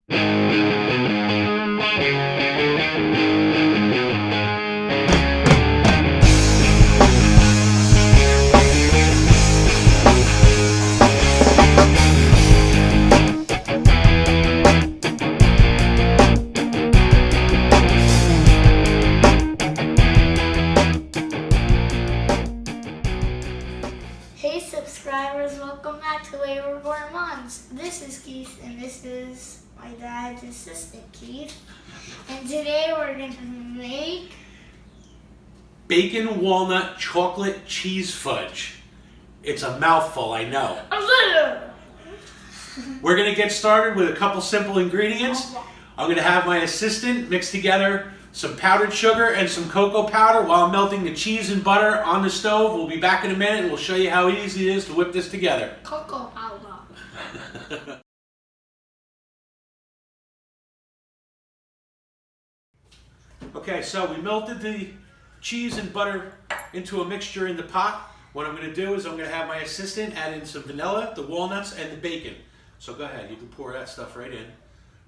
Hey subscribers, welcome back to Wayward Moms. This is Keith and this is my dad's assistant Keith. And today we're going to make bacon walnut chocolate cheese fudge. It's a mouthful, I know. We're going to get started with a couple simple ingredients. I'm going to have my assistant mix together some powdered sugar and some cocoa powder while I'm melting the cheese and butter on the stove. We'll be back in a minute and we'll show you how easy it is to whip this together. Cocoa powder. Okay, so we melted the cheese and butter into a mixture in the pot. What I'm going to do is I'm going to have my assistant add in some vanilla, the walnuts, and the bacon. So go ahead, you can pour that stuff right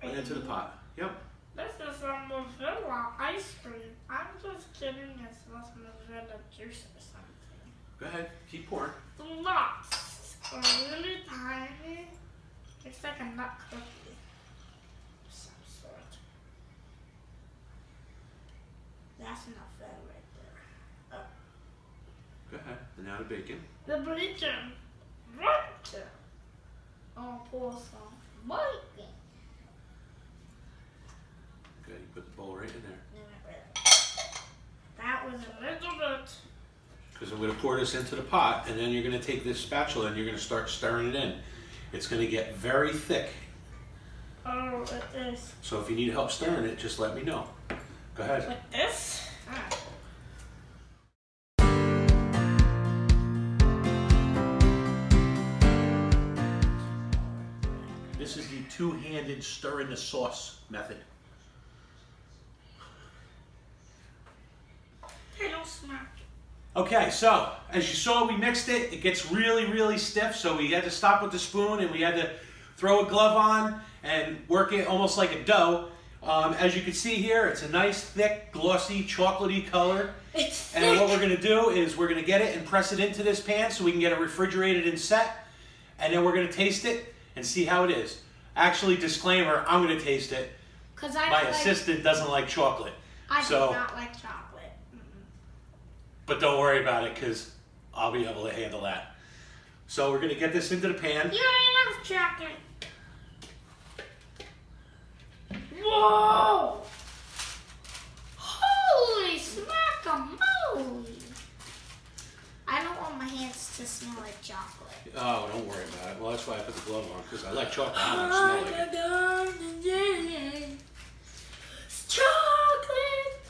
into the pot. Yep. This is some Nutella ice cream. I'm just kidding, it's not Nutella juice or something. Go ahead, keep pouring. The nuts are really tiny. It's like a nut cookie of some sort. That's not fair right there. Go ahead, and now the bacon. The bacon. Right there. I'll pour some bacon. Good, you put the bowl right in there. That was a little bit. Because I'm going to pour this into the pot, and then you're going to take this spatula and you're going to start stirring it in. It's going to get very thick. Oh, it is. So if you need help stirring it, just let me know. Go ahead. Like this? This is the two-handed stir in the sauce method. They don't smack. Okay, so as you saw, we mixed it. It gets really, really stiff, so we had to stop with the spoon and we had to throw a glove on and work it almost like a dough. As you can see here, it's a nice, thick, glossy, chocolatey color. It's thick. And what we're going to do is we're going to get it and press it into this pan so we can get it refrigerated and set. And then we're going to taste it and see how it is. Actually, disclaimer, I'm going to taste it. My assistant doesn't like chocolate. I do not like chocolate. But don't worry about it because I'll be able to handle that. So we're going to get this into the pan. You don't love chocolate. Whoa! Holy smack-a-moly! I don't want my hands to smell like chocolate. Oh, don't worry about it. Well, that's why I put the glove on, because I like chocolate. I don't smell like it. It's chocolate!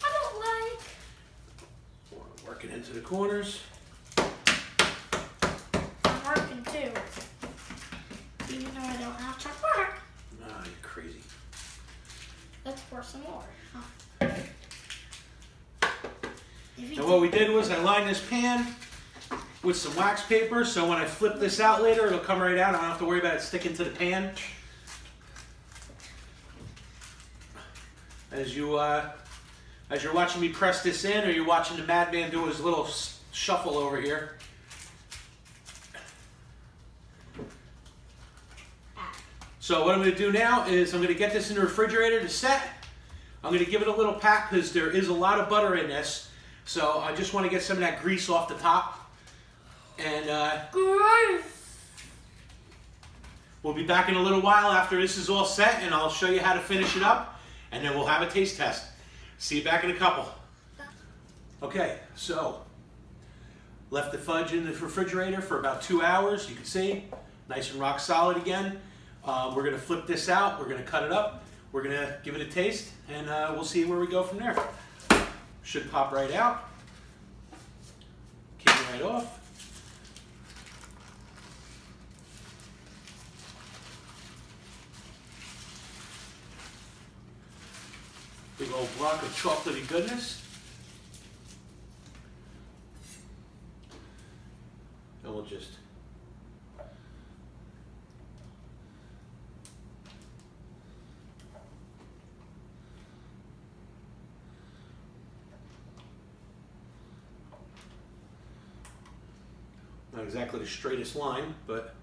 I don't like. Work it into the corners. I'm working too. Even though I don't have chocolate. No, you're crazy. Let's pour some more. And what we did was I lined this pan with some wax paper, so when I flip this out later, it'll come right out. I don't have to worry about it sticking to the pan. As you're watching me press this in, or you're watching the madman do his little shuffle over here. So what I'm going to do now is I'm going to get this in the refrigerator to set. I'm going to give it a little pat because there is a lot of butter in this. So I just want to get some of that grease off the top. And we'll be back in a little while after this is all set, and I'll show you how to finish it up, and then we'll have a taste test. See you back in a couple. Okay, so left the fudge in the refrigerator for about 2 hours. You can see, nice and rock solid again. We're going to flip this out. We're going to cut it up. We're going to give it a taste, and we'll see where we go from there. Should pop right out. Came right off. Big old block of chocolatey goodness. And we'll just Not exactly the straightest line, but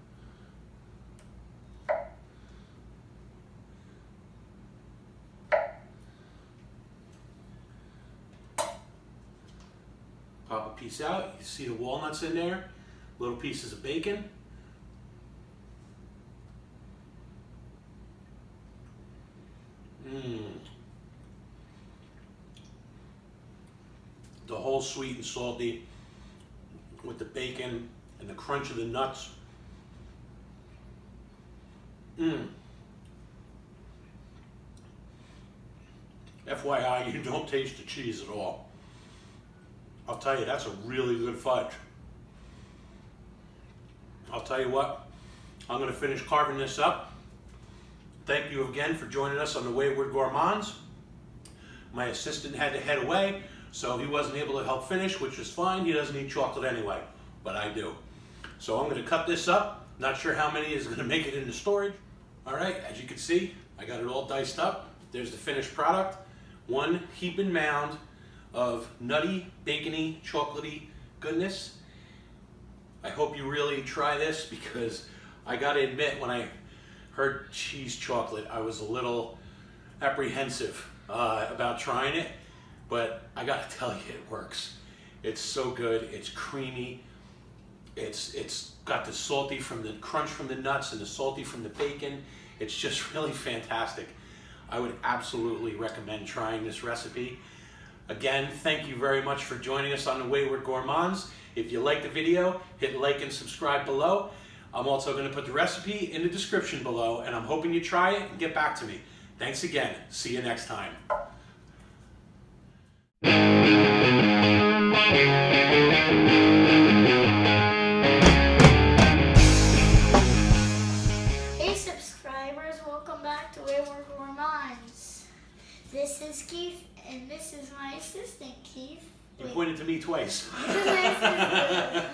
pop a piece out. You see the walnuts in there, little pieces of bacon. The whole sweet and salty with the bacon and the crunch of the nuts. FYI, you don't taste the cheese at all. I'll tell you, that's a really good fudge. I'll tell you what, I'm going to finish carving this up. Thank you again for joining us on the Wayward Gourmands. My assistant had to head away, so he wasn't able to help finish, which is fine. He doesn't eat chocolate anyway, but I do. So I'm going to cut this up. Not sure how many is going to make it into storage. All right, as you can see, I got it all diced up. There's the finished product. One heaping mound of nutty, bacony, chocolatey goodness. I hope you really try this, because I got to admit, when I heard cheese chocolate, I was a little apprehensive about trying it, but I got to tell you, it works. It's so good. It's creamy. It's got the salty from the crunch from the nuts and the salty from the bacon. It's just really fantastic. I would absolutely recommend trying this recipe. Again, thank you very much for joining us on the Wayward Gourmands. If you like the video, hit like and subscribe below. I'm also going to put the recipe in the description below, and I'm hoping you try it and get back to me. Thanks again. See you next time. Hey subscribers, welcome back to Wayward Gourmands. This is Keith, and this is my assistant, Keith. You pointed to me twice. My assistant.